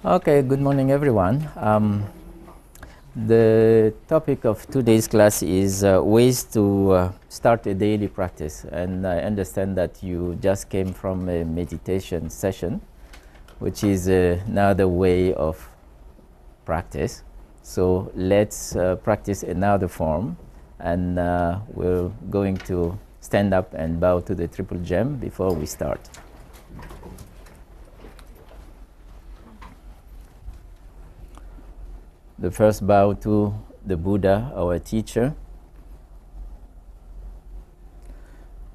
Okay, good morning, everyone. The topic of today's class is ways to start a daily practice. And I understand that you just came from a meditation session, which is another way of practice. So let's practice another form. And we're going to stand up and bow to the triple gem before we start. The first bow to the Buddha, our teacher.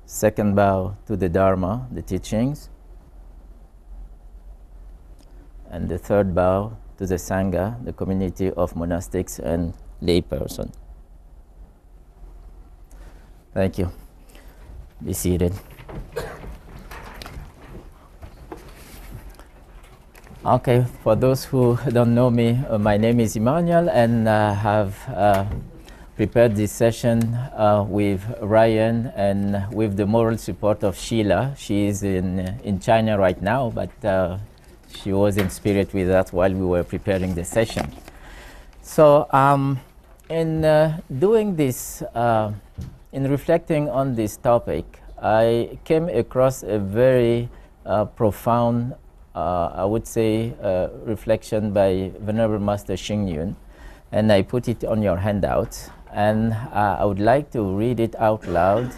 Second bow to the Dharma, the teachings. And the third bow to the Sangha, the community of monastics and layperson. Thank you. Be seated. Okay, for those who don't know me, my name is Emmanuel, and I have prepared this session with Ryan and with the moral support of Sheila. She is in China right now, but she was in spirit with us while we were preparing the session. So in doing this, in reflecting on this topic, I came across a very profound I would say reflection by Venerable Master Xing Yun, and I put it on your handout, and I would like to read it out loud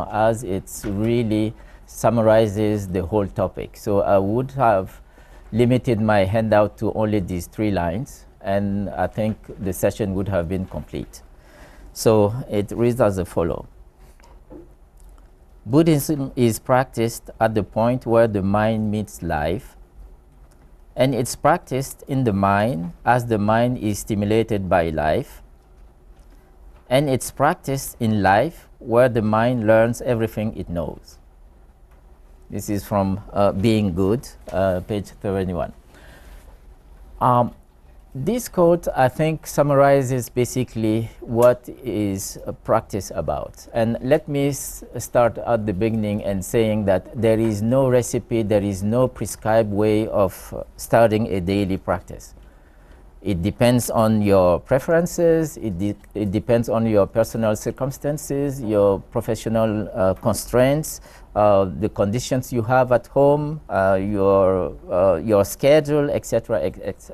as it really summarizes the whole topic. So I would have limited my handout to only these 3 lines, and I think the session would have been complete. So it reads as follows. Buddhism is practiced at the point where the mind meets life, and it's practiced in the mind as the mind is stimulated by life, and it's practiced in life where the mind learns everything it knows. This is from Being Good, page 31. This quote, I think, summarizes basically what is practice about. And let me start at the beginning and saying that there is no recipe, there is no prescribed way of starting a daily practice. It depends on your preferences, it depends on your personal circumstances, your professional constraints, the conditions you have at home, your schedule, etc.,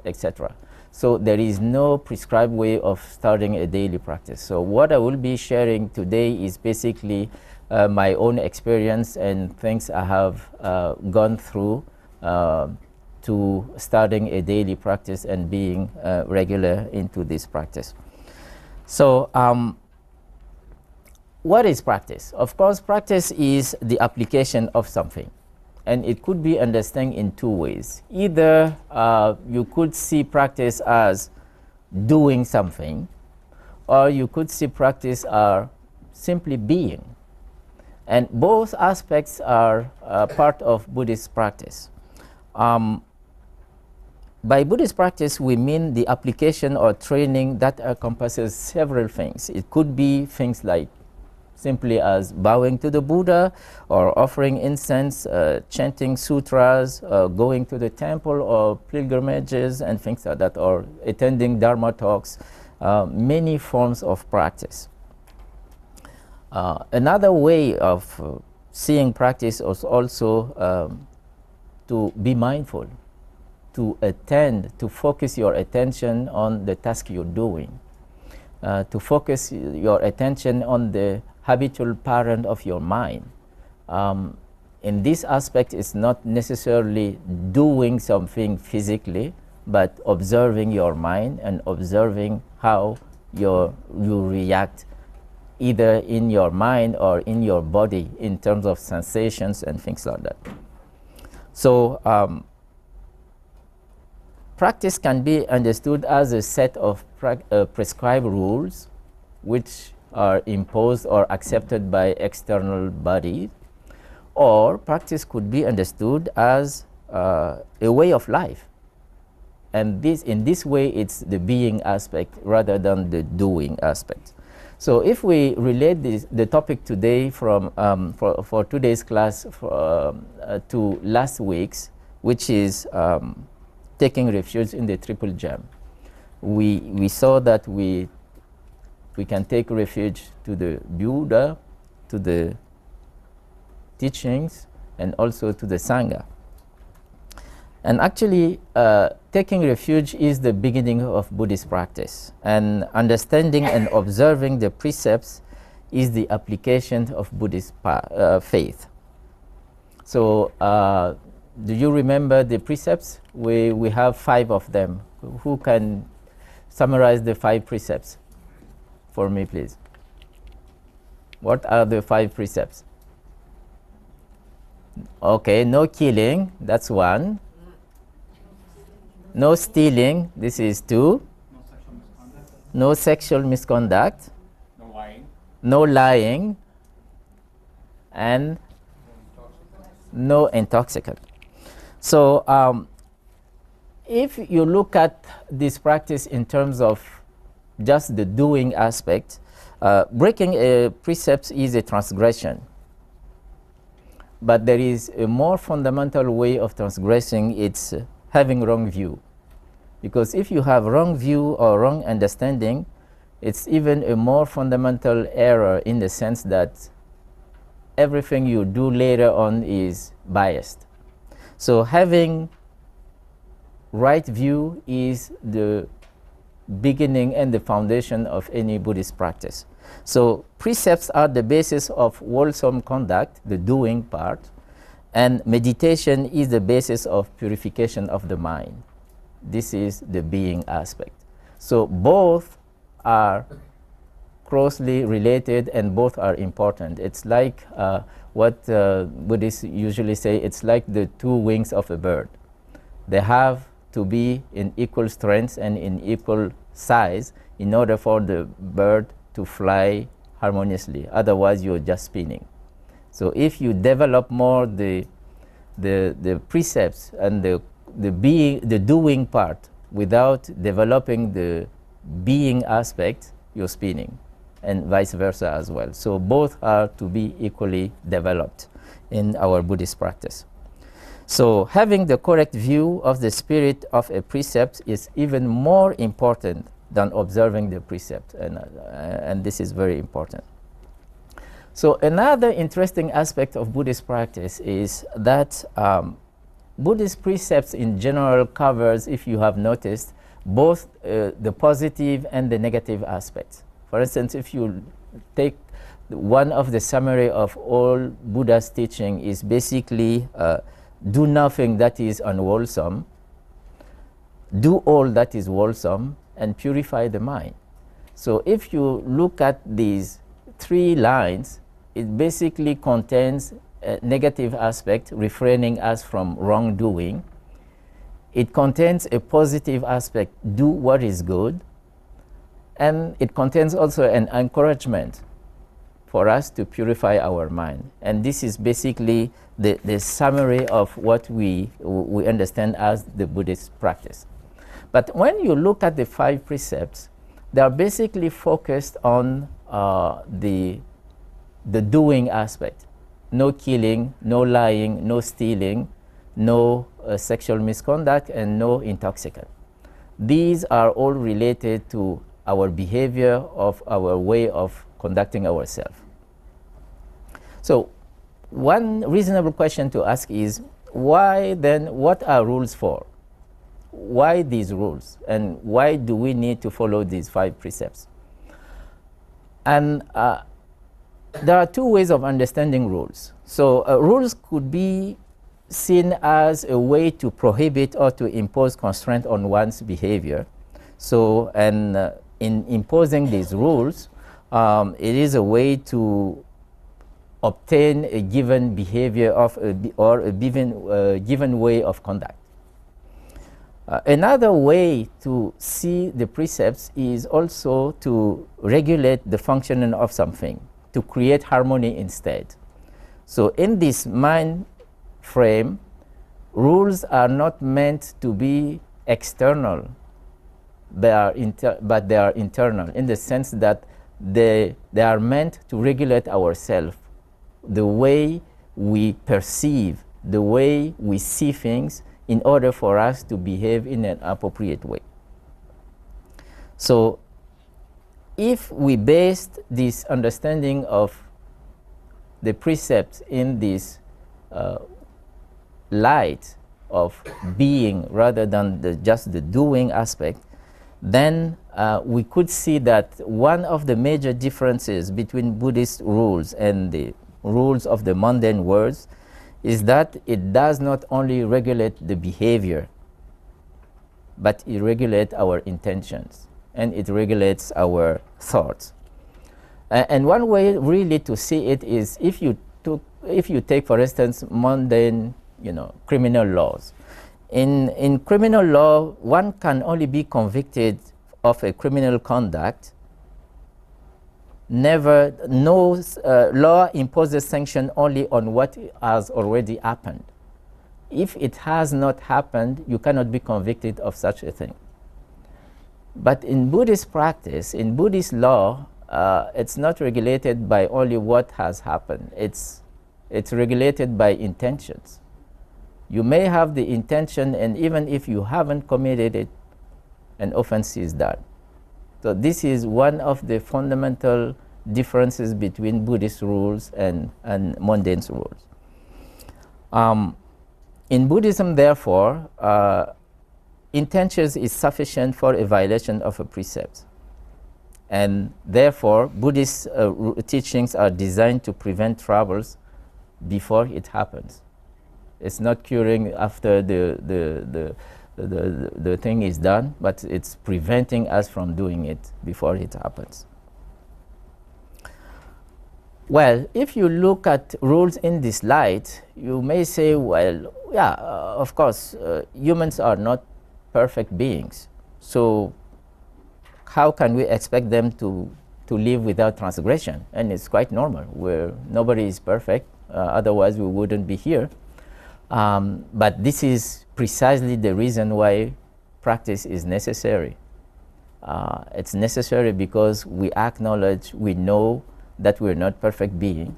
etc. So there is no prescribed way of starting a daily practice. So what I will be sharing today is basically my own experience and things I have gone through to starting a daily practice and being regular into this practice. So what is practice? Of course, practice is the application of something. And it could be understood in 2 ways. Either you could see practice as doing something, or you could see practice as simply being. And both aspects are part of Buddhist practice. By Buddhist practice, we mean the application or training that encompasses several things. It could be things like simply as bowing to the Buddha, or offering incense, chanting sutras, going to the temple or pilgrimages and things like that, or attending Dharma talks, many forms of practice. Another way of seeing practice is also to be mindful, to attend, to focus your attention on the task you're doing, to focus your attention on the habitual pattern of your mind. In this aspect, it's not necessarily doing something physically, but observing your mind and observing how you react either in your mind or in your body in terms of sensations and things like that. So practice can be understood as a set of prescribed rules which are imposed or accepted by external bodies, or practice could be understood as a way of life. And in this way, it's the being aspect rather than the doing aspect. So if we relate the topic today from for today's class to last week's, which is taking refuge in the triple gem. We saw that we can take refuge to the Buddha, to the teachings, and also to the Sangha. And actually, taking refuge is the beginning of Buddhist practice. And understanding and observing the precepts is the application of Buddhist faith. So, do you remember the precepts? We have 5 of them. Who can summarize the 5 precepts for me, please? What are the 5 precepts? Okay, no killing, that's 1. No stealing, this is 2. No sexual misconduct. No lying. No lying. And no intoxicant. So, if you look at this practice in terms of just the doing aspect, breaking a precept is a transgression. But there is a more fundamental way of transgressing. It's having wrong view. Because if you have wrong view or wrong understanding, it's even a more fundamental error in the sense that everything you do later on is biased. So having right view is the beginning and the foundation of any Buddhist practice. So precepts are the basis of wholesome conduct, the doing part, and meditation is the basis of purification of the mind. This is the being aspect. So both are closely related and both are important. It's like what Buddhists usually say, it's like the 2 wings of a bird. They have to be in equal strength and in equal size in order for the bird to fly harmoniously. Otherwise, you're just spinning. So if you develop more the precepts and the doing part without developing the being aspect, you're spinning, and vice versa as well. So both are to be equally developed in our Buddhist practice. So having the correct view of the spirit of a precept is even more important than observing the precept, and this is very important. So another interesting aspect of Buddhist practice is that Buddhist precepts in general covers, if you have noticed, both the positive and the negative aspects. For instance, if you take one of the summary of all Buddha's teaching is basically do nothing that is unwholesome, do all that is wholesome, and purify the mind. So if you look at these 3 lines, it basically contains a negative aspect, refraining us from wrongdoing. It contains a positive aspect, do what is good. And it contains also an encouragement for us to purify our mind. And this is basically the summary of what we understand as the Buddhist practice. But when you look at the 5 precepts, they are basically focused on the doing aspect. No killing, no lying, no stealing, no sexual misconduct, and no intoxicant. These are all related to our behavior, of our way of conducting ourselves. So one reasonable question to ask is, why then, what are rules for? Why these rules? And why do we need to follow these 5 precepts? And there are 2 ways of understanding rules. So rules could be seen as a way to prohibit or to impose constraint on one's behavior. So, and in imposing these rules, it is a way to obtain a given behavior or a given way of conduct. Another way to see the precepts is also to regulate the functioning of something, to create harmony instead. So in this mind frame, rules are not meant to be external, but they are internal, in the sense that they are meant to regulate ourselves, the way we perceive, the way we see things in order for us to behave in an appropriate way. So if we based this understanding of the precepts in this light of being rather than just the doing aspect, then we could see that one of the major differences between Buddhist rules and the rules of the mundane world is that it does not only regulate the behavior, but it regulates our intentions and it regulates our thoughts. And one way really to see it is if you take, for instance, mundane, criminal laws. In criminal law, one can only be convicted of a criminal conduct. No law imposes sanction only on what has already happened. If it has not happened, you cannot be convicted of such a thing. But in Buddhist practice, in Buddhist law, it's not regulated by only what has happened. It's regulated by intentions. You may have the intention, and even if you haven't committed it, an offense is done. So this is one of the fundamental differences between Buddhist rules and mundane rules. In Buddhism, therefore, intentions is sufficient for a violation of a precept. And therefore, Buddhist teachings are designed to prevent troubles before it happens. It's not curing after the thing is done, but it's preventing us from doing it before it happens. Well, if you look at rules in this light, you may say, well, yeah, of course, humans are not perfect beings. So how can we expect them to live without transgression? And it's quite normal, where nobody is perfect, otherwise we wouldn't be here. But this is precisely the reason why practice is necessary. It's necessary because we acknowledge, we know that we're not perfect beings.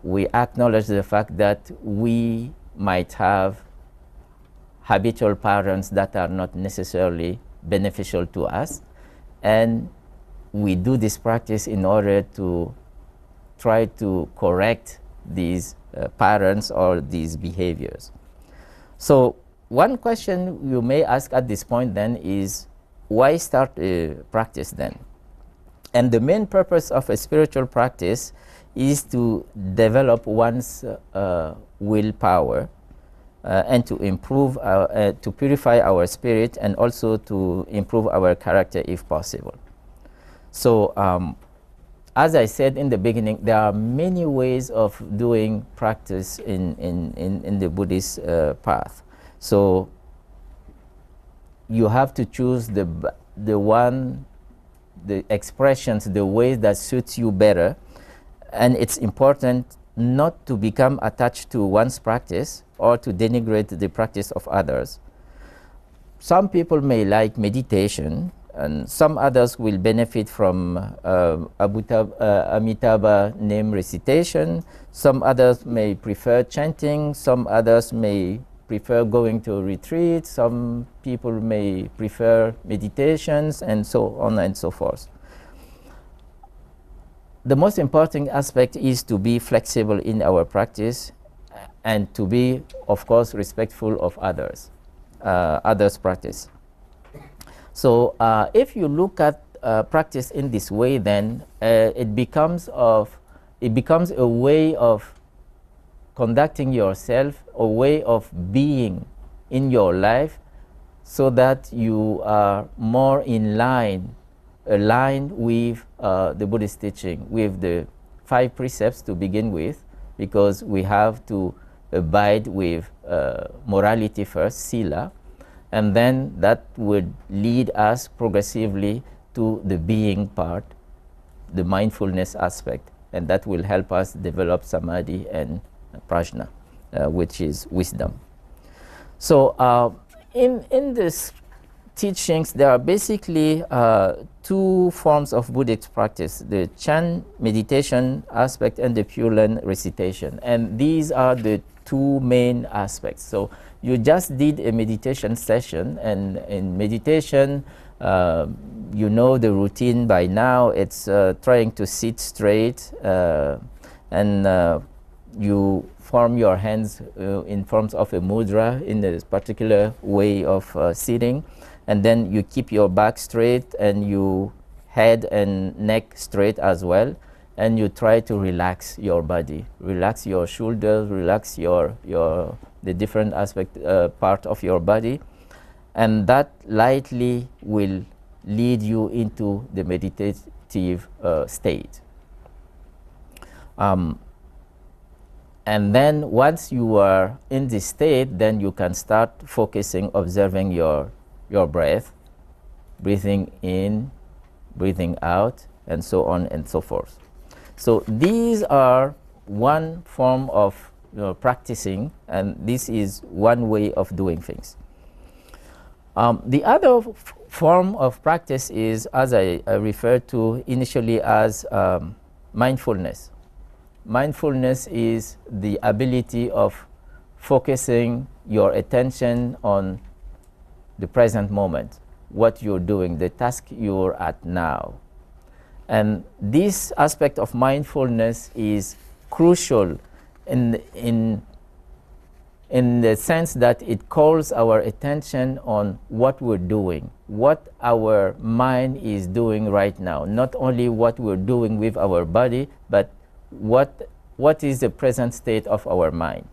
We acknowledge the fact that we might have habitual patterns that are not necessarily beneficial to us, and we do this practice in order to try to correct these patterns or these behaviors. So one question you may ask at this point then is, why start a practice then? And the main purpose of a spiritual practice is to develop one's willpower and to improve, to purify our spirit, and also to improve our character if possible. So as I said in the beginning, there are many ways of doing practice in the Buddhist path. So you have to choose the expressions, the ways that suits you better. And it's important not to become attached to one's practice or to denigrate the practice of others. Some people may like meditation, and some others will benefit from Amitabha name recitation. Some others may prefer chanting. Some others may prefer going to a retreat. Some people may prefer meditations, and so on and so forth. The most important aspect is to be flexible in our practice and to be, of course, respectful of others' practice. So if you look at practice in this way, then it becomes a way of conducting yourself, a way of being in your life, so that you are more aligned with the Buddhist teaching, with the 5 precepts to begin with, because we have to abide with morality first, sila, and then that would lead us progressively to the being part, the mindfulness aspect, and that will help us develop samadhi and prajna, which is wisdom. So in this teachings, there are basically 2 forms of Buddhist practice, the Chan meditation aspect and the Pure Land recitation. And these are the 2 main aspects. So you just did a meditation session, and in meditation, you know the routine by now. It's trying to sit straight, and you form your hands in forms of a mudra in a particular way of sitting, and then you keep your back straight and you head and neck straight as well, and you try to relax your body, relax your shoulders, relax the different aspect part of your body, and that lightly will lead you into the meditative state. And then once you are in this state, then you can start focusing, observing your breath, breathing in, breathing out, and so on and so forth. So these are one form of practicing, and this is one way of doing things. The other form of practice is, as I referred to initially, as mindfulness. Mindfulness is the ability of focusing your attention on the present moment, what you're doing, the task you're at now. And this aspect of mindfulness is crucial in the sense that it calls our attention on what we're doing, what our mind is doing right now, not only what we're doing with our body, but what is the present state of our mind.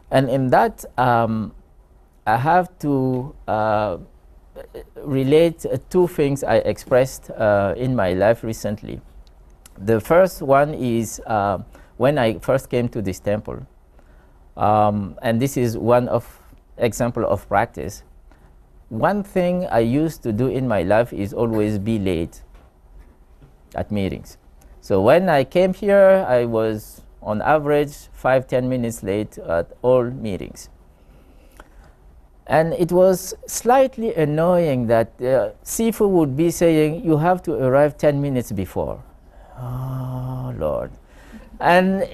And in that, I have to relate two things I expressed in my life recently. The first one is when I first came to this temple, and this is one of example of practice. One thing I used to do in my life is always be late at meetings. So when I came here, I was on average 5-10 minutes late at all meetings. And it was slightly annoying that Sifu would be saying, you have to arrive 10 minutes before. Oh, Lord. And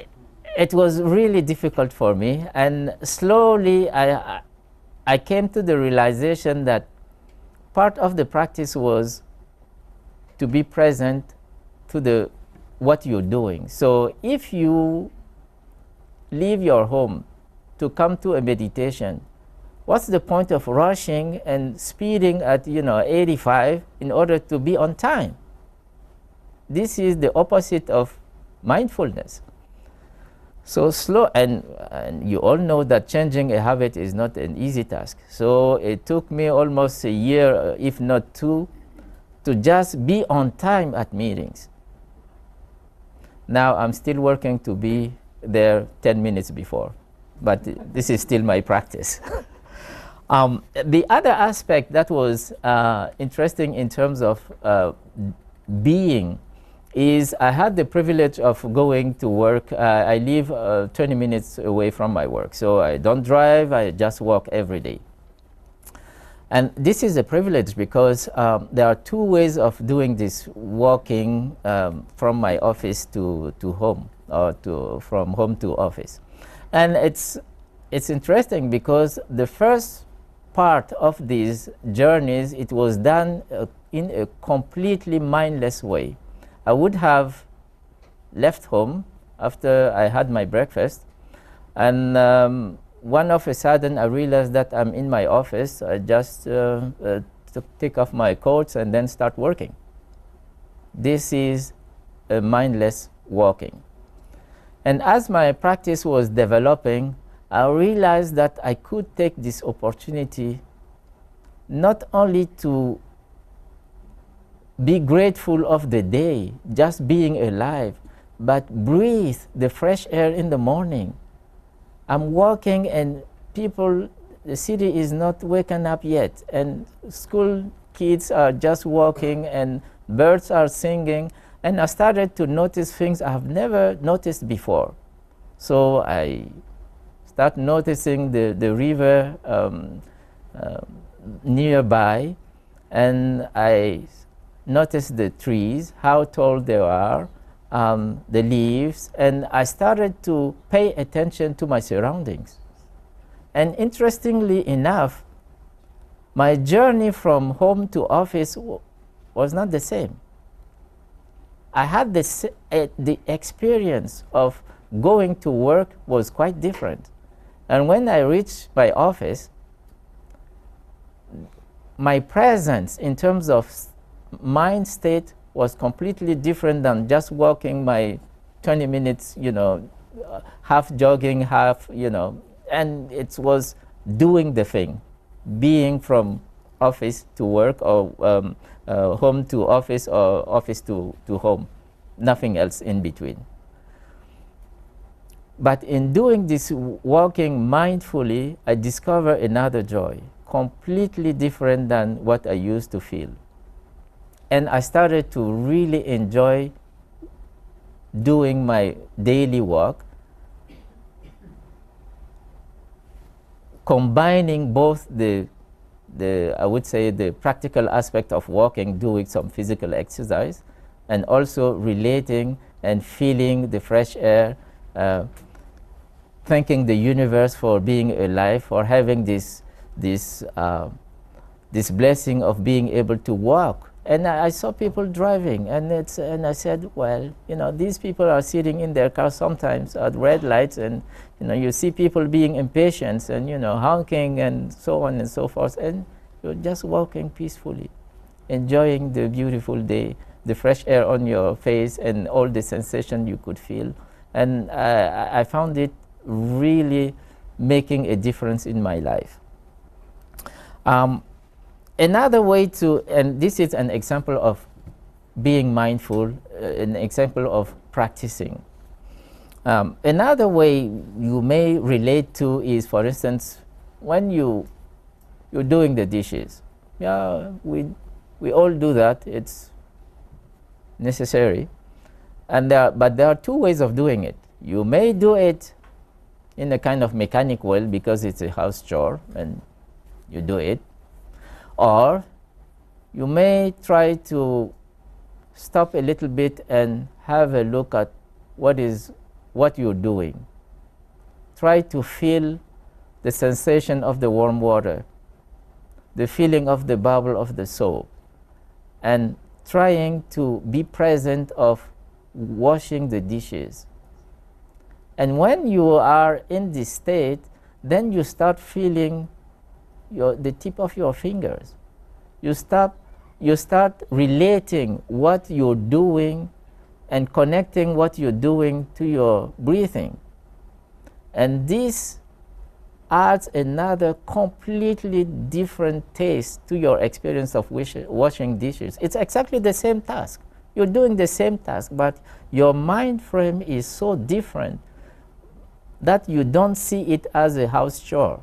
it was really difficult for me. And slowly I came to the realization that part of the practice was to be present to what you're doing. So if you leave your home to come to a meditation, what's the point of rushing and speeding at 85 in order to be on time? This is the opposite of mindfulness. So slow, and you all know that changing a habit is not an easy task. So it took me almost a year, if not two, to just be on time at meetings. Now I'm still working to be there 10 minutes before, but this is still my practice. The other aspect that was interesting in terms of being is I had the privilege of going to work. I live 20 minutes away from my work, so I don't drive, I just walk every day. And this is a privilege because there are two ways of doing this, walking from my office to home, or from home to office. And it's interesting because the first part of these journeys, it was done in a completely mindless way. I would have left home after I had my breakfast, and one of a sudden I realized that I'm in my office. I just take off my coats and then start working. This is a mindless walking. And as my practice was developing, I realized that I could take this opportunity not only to be grateful of the day, just being alive, but breathe the fresh air in the morning. I'm walking and people, the city is not waken up yet, and school kids are just walking and birds are singing, and I started to notice things I have never noticed before. So I start noticing the river nearby, and I noticed the trees, how tall they are, the leaves, and I started to pay attention to my surroundings. And interestingly enough, my journey from home to office was not the same. I had the experience of going to work was quite different. And when I reached my office, my presence in terms of mind state was completely different than just walking my 20 minutes, half jogging, half, and it was doing the thing, being from office to work, or home to office, or office to home, nothing else in between. But in doing this walking mindfully, I discovered another joy, completely different than what I used to feel. And I started to really enjoy doing my daily walk, combining both the I would say the practical aspect of walking, doing some physical exercise, and also relating and feeling the fresh air, thanking the universe for being alive, for having this blessing of being able to walk. And I saw people driving, and I said, well, these people are sitting in their cars sometimes at red lights, and you see people being impatient and honking and so on and so forth, and you're just walking peacefully, enjoying the beautiful day, the fresh air on your face, and all the sensation you could feel. And I found it really making a difference in my life. Another way to, and this is an example of being mindful, an example of practicing. Another way you may relate to is, for instance, when you're doing the dishes. Yeah, we all do that. It's necessary. But there are two ways of doing it. You may do it in a kind of mechanic way because it's a house chore and you do it. Or you may try to stop a little bit and have a look at what you're doing. Try to feel the sensation of the warm water, the feeling of the bubble of the soap, and trying to be present of washing the dishes. And when you are in this state, then you start feeling the tip of your fingers. You start relating what you're doing and connecting what you're doing to your breathing. And this adds another completely different taste to your experience of washing dishes. It's exactly the same task. You're doing the same task, but your mind frame is so different that you don't see it as a house chore.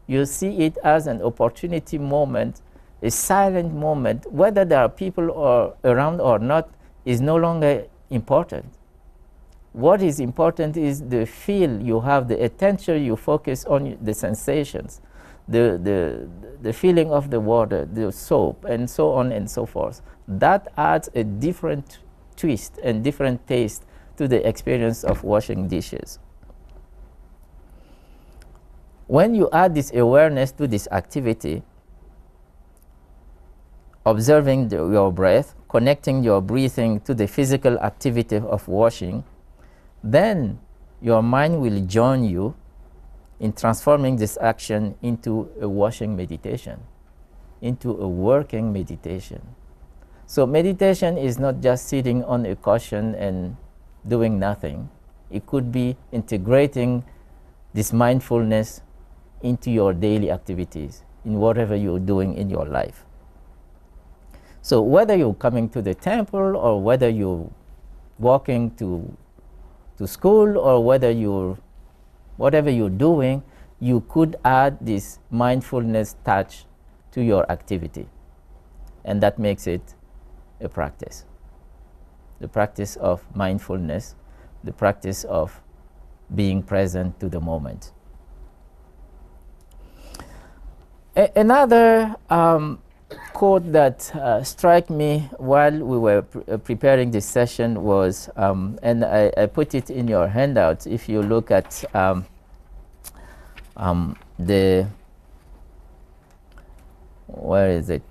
You see it as an opportunity moment, a silent moment. Whether there are people around or not is no longer important. What is important is the feel you have, the attention you focus on, the sensations, the feeling of the water, the soap, and so on and so forth. That adds a different twist and different taste to the experience of washing dishes. When you add this awareness to this activity, observing your breath, connecting your breathing to the physical activity of washing, then your mind will join you in transforming this action into a washing meditation, into a working meditation. So meditation is not just sitting on a cushion and doing nothing. It could be integrating this mindfulness into your daily activities, in whatever you're doing in your life. So whether you're coming to the temple, or whether you're walking to school, or whatever you're doing, you could add this mindfulness touch to your activity. And that makes it a practice. The practice of mindfulness, the practice of being present to the moment. Another quote that struck me while we were preparing this session was, and I put it in your handout, if you look at the, where is it?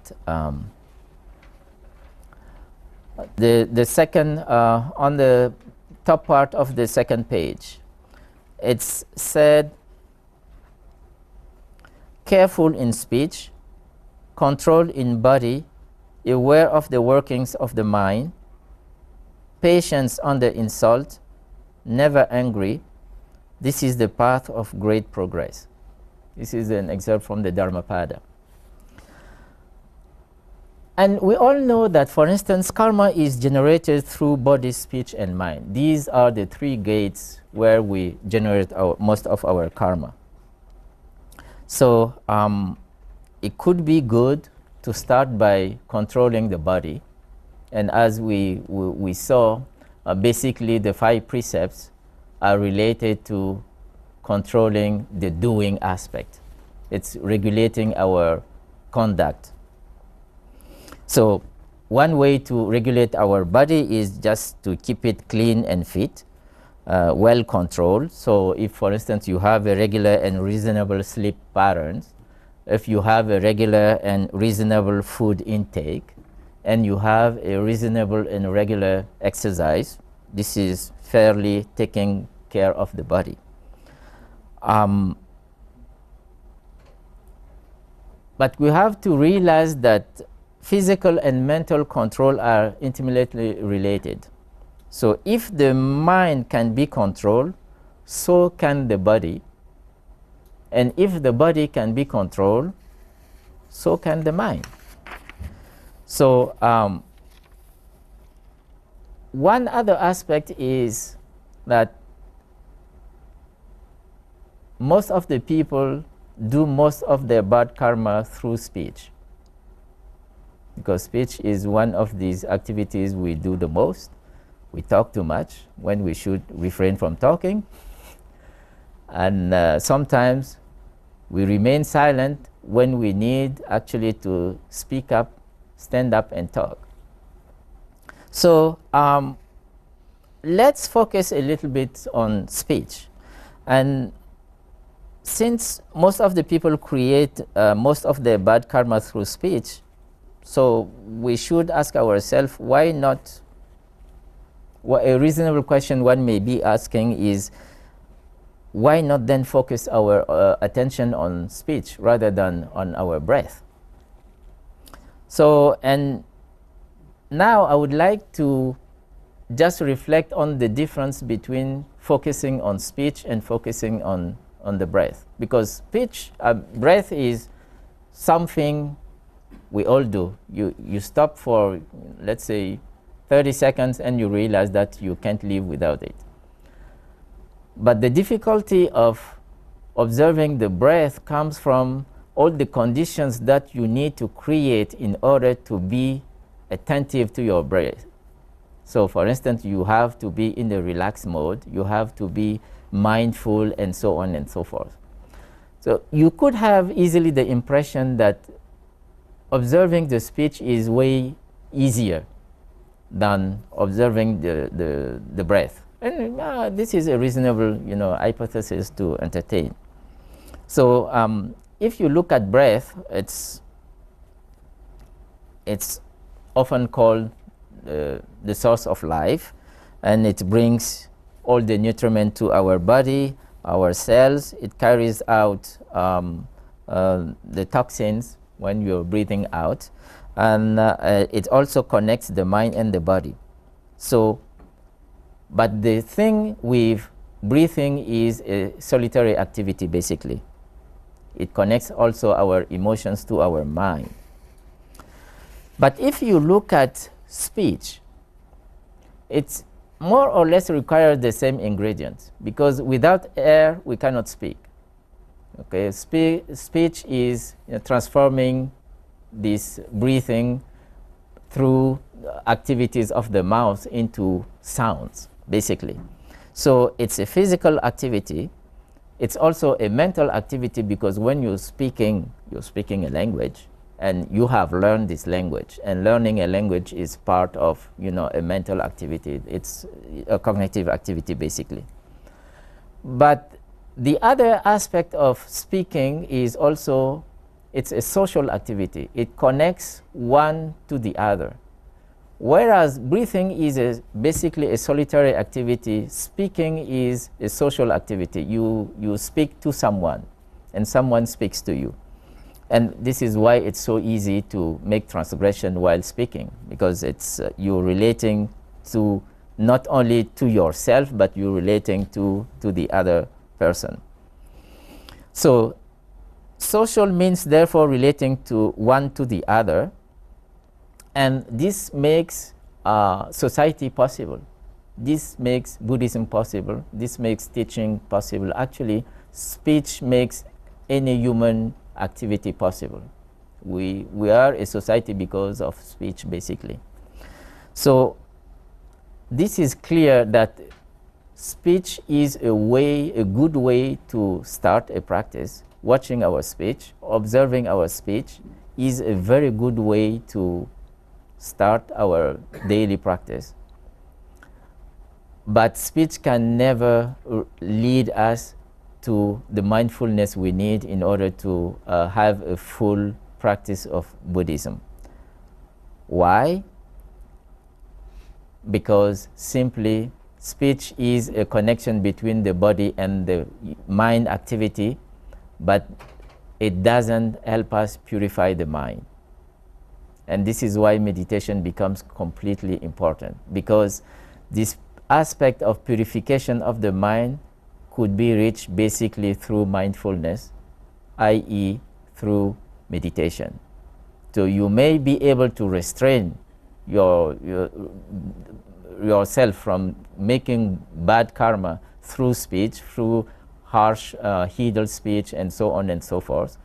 The second, on the top part of the second page, it's said, careful in speech, controlled in body, aware of the workings of the mind, patience under insult, never angry. This is the path of great progress. This is an excerpt from the Dharmapada. And we all know that, for instance, karma is generated through body, speech, and mind. These are the three gates where we generate most of our karma. So it could be good to start by controlling the body. And as we saw, basically the 5 precepts are related to controlling the doing aspect. It's regulating our conduct. So one way to regulate our body is just to keep it clean and fit, well controlled. So if, for instance, you have a regular and reasonable sleep patterns, if you have a regular and reasonable food intake, and you have a reasonable and regular exercise, this is fairly taking care of the body. But we have to realize that physical and mental control are intimately related. So if the mind can be controlled, so can the body. And if the body can be controlled, so can the mind. So one other aspect is that most of the people do most of their bad karma through speech. Because speech is one of these activities we do the most. We talk too much when we should refrain from talking. And sometimes we remain silent when we need actually to speak up, stand up and talk. So let's focus a little bit on speech. And since most of the people create most of their bad karma through speech, so we should ask ourselves, why not? A reasonable question one may be asking is, why not then focus our attention on speech rather than on our breath? So, and now I would like to just reflect on the difference between focusing on speech and focusing on the breath. Because speech, breath is something we all do. You stop for, let's say, 30 seconds and you realize that you can't live without it. But the difficulty of observing the breath comes from all the conditions that you need to create in order to be attentive to your breath. So for instance, you have to be in the relaxed mode, you have to be mindful, and so on and so forth. So you could have easily the impression that observing the speech is way easier than observing the breath. And this is a reasonable, hypothesis to entertain. So if you look at breath, it's often called the source of life, and it brings all the nutriment to our body, our cells. It carries out the toxins when you're breathing out, and it also connects the mind and the body. So, but the thing with breathing is a solitary activity, basically. It connects also our emotions to our mind. But if you look at speech, it's more or less requires the same ingredients, because without air we cannot speak. Okay, speech is transforming this breathing through activities of the mouth into sounds, basically. So it's a physical activity. It's also a mental activity, because when you're speaking a language, and you have learned this language, and learning a language is part of a mental activity. It's a cognitive activity, basically. But the other aspect of speaking is also, it's a social activity. It connects one to the other. Whereas breathing is basically a solitary activity, speaking is a social activity. You speak to someone, and someone speaks to you. And this is why it's so easy to make transgression while speaking, because it's you're relating to not only to yourself, but you're relating to the other person. So social means therefore relating to one to the other, and this makes society possible. This makes Buddhism possible. This makes teaching possible. Actually, speech makes any human activity possible. We are a society because of speech, basically. So this is clear that speech is a good way to start a practice. Watching our speech, observing our speech is a very good way to start our daily practice. But speech can never lead us to the mindfulness we need in order to have a full practice of Buddhism. Why? Because simply speech is a connection between the body and the mind activity, but it doesn't help us purify the mind. And this is why meditation becomes completely important, because this aspect of purification of the mind could be reached basically through mindfulness, i.e. through meditation. So you may be able to restrain yourself from making bad karma through speech, through harsh, heedless speech, and so on and so forth.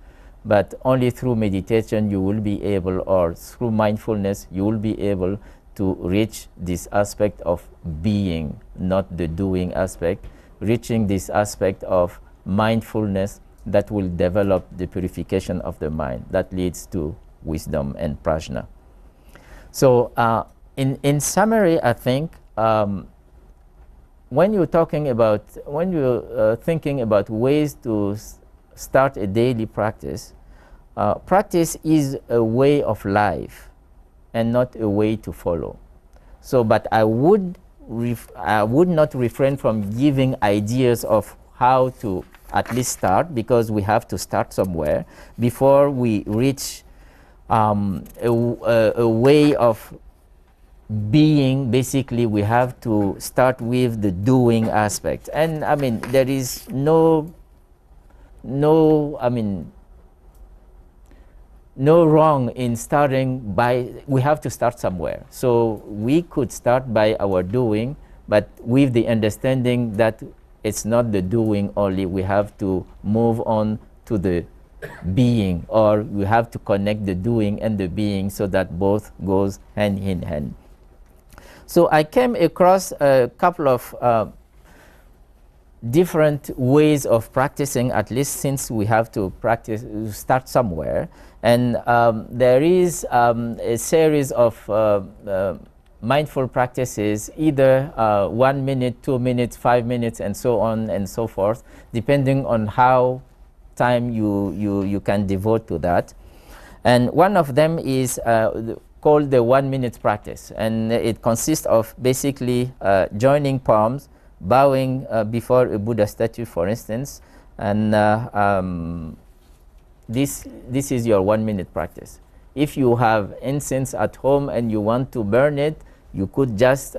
But only through meditation you will be able, or through mindfulness, you will be able to reach this aspect of being, not the doing aspect, reaching this aspect of mindfulness that will develop the purification of the mind that leads to wisdom and prajna. So in summary, I think when you're thinking about ways to start a daily practice, practice is a way of life and not a way to follow. So, but I would not refrain from giving ideas of how to at least start, because we have to start somewhere before we reach a way of being. Basically, we have to start with the doing aspect. And I mean, there is no wrong in starting by, we have to start somewhere. So we could start by our doing, but with the understanding that it's not the doing only, we have to move on to the being, or we have to connect the doing and the being so that both goes hand in hand. So I came across a couple of different ways of practicing, at least since we have to start somewhere. And there is a series of mindful practices, either 1 minute, 2 minutes, 5 minutes, and so on and so forth, depending on how time you can devote to that. And one of them is called the 1 minute practice, and it consists of basically joining palms, bowing before a Buddha statue, for instance, and this is your 1 minute practice. If you have incense at home and you want to burn it, you could just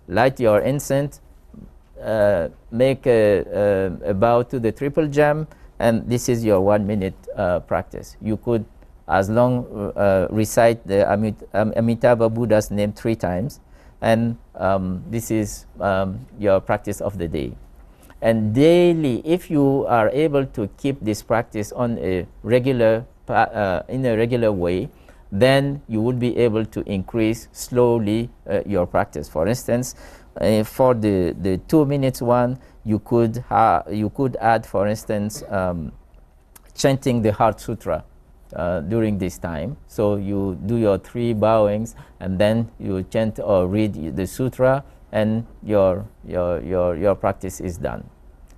light your incense, make a bow to the triple gem, and this is your 1 minute practice. You could, as long recite the Amitabha Buddha's name 3 times, and this is your practice of the day. And daily, if you are able to keep this practice on a regular in a regular way, then you would be able to increase slowly your practice. For instance, for the 2 minutes one, you could add, for instance, chanting the Heart Sutra during this time. So you do your 3 bowings, and then you chant or read the sutra, and your practice is done.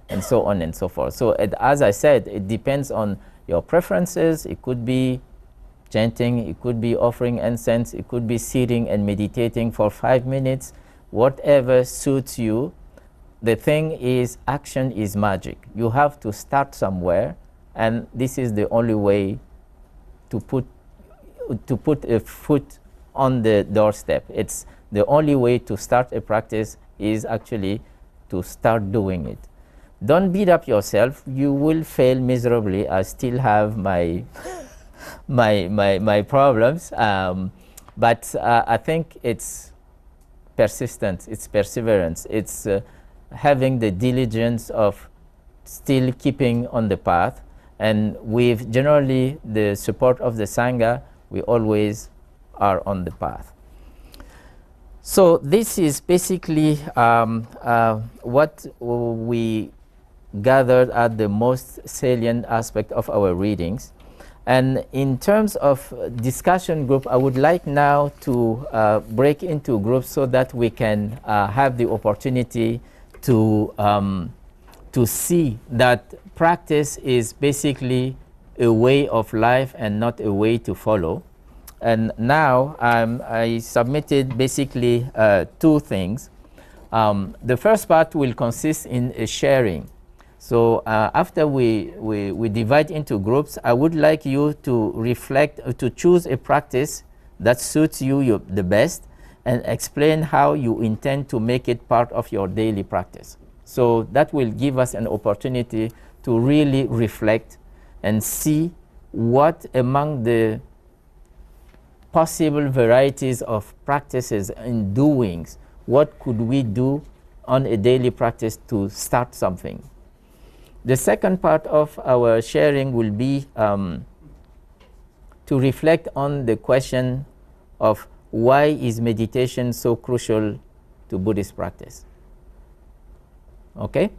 and so on and so forth. So as I said, it depends on your preferences. It could be chanting, it could be offering incense, it could be sitting and meditating for 5 minutes, whatever suits you. The thing is, action is magic. You have to start somewhere, and this is the only way to put a foot on the doorstep. It's the only way to start a practice is actually to start doing it. Don't beat up yourself. You will fail miserably. I still have my my problems, but I think it's persistence, it's perseverance, it's having the diligence of still keeping on the path, and with generally the support of the Sangha, we always are on the path. So this is basically what we gathered at the most salient aspect of our readings. And in terms of discussion group, I would like now to break into groups so that we can have the opportunity to see that practice is basically a way of life and not a way to follow. And now I submitted basically 2 things. The first part will consist in a sharing. So after we divide into groups, I would like you to reflect, to choose a practice that suits you the best and explain how you intend to make it part of your daily practice. So that will give us an opportunity to really reflect and see what among the possible varieties of practices and doings, what could we do on a daily practice to start something. The second part of our sharing will be to reflect on the question of why is meditation so crucial to Buddhist practice. Okay?